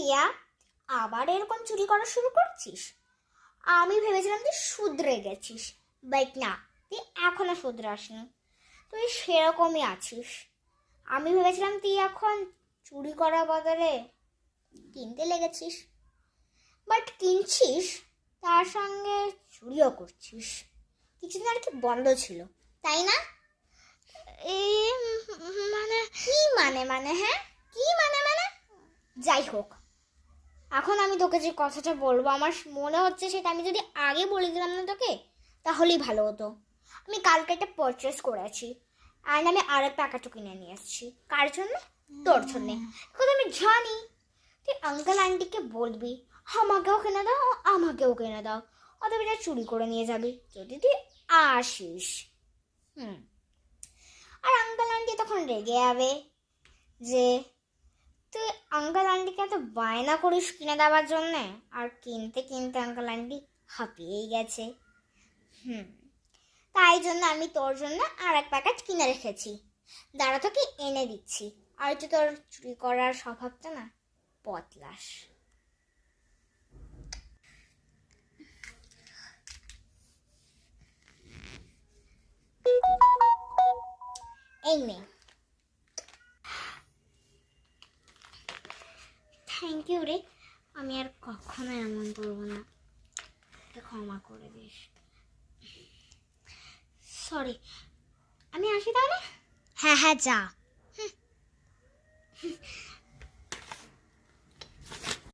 টিয়া, আবার এরকম চুরি করা শুরু করছিস? আমি ভেবেছিলাম তুই শুধরে গেছিস, বাট না, তুই এখনো শুধরাসনি, তুই সেরকমই আছিস। আমি ভেবেছিলাম তুই এখন চুরি করার বদলে কিনতে লেগেছিস, বাট কিনছিস তার সঙ্গে চুরিও করছিস। কিছুদিন আর কি বন্ধ ছিল, তাই না? এই মানে কি মানে হ্যাঁ, কি মানে যাই হোক, এখন আমি তোকে যে কথাটা বলবো আমার মনে হচ্ছে সেটা আমি যদি আগে বলে দিলাম না তোকে, তাহলেই ভালো হতো। আমি কালকে একটা পারচেস করেছি, আর আমি আরেক প্যাকেটও কিনে নিয়ে এসেছি। কার জন্য? তোর জন্যে। কথা আমি জানি তুই আঙ্কেল আন্টিকে বলবি আমাকেও কিনে দাও, আমাকেও কিনে দাও, অথবা এটা চুরি করে নিয়ে যাবি যদি তুই আসিস। আর আঙ্কেল আন্টি তখন রেগে যাবে যে তুই আঙ্কেল আন্টিকে এত বায়না করিস কিনে দেওয়ার জন্যে, আর কিনতে কিনতে আঙ্কেল আন্টি হাঁপিয়েই গেছে। তাই জন্য আমি তোর জন্য আর এক প্যাকেট কিনে রেখেছি, দাঁড়া তোকে এনে দিচ্ছি। আর তুই তোর চুরি করার স্বভাবটা না বদলাস। এই নে। থ্যাংক ইউ রে, আমি আর কখনো এমন করবো না, ক্ষমা করে দিস। সরি, আমি আসি তাহলে। হ্যাঁ হ্যাঁ, যা।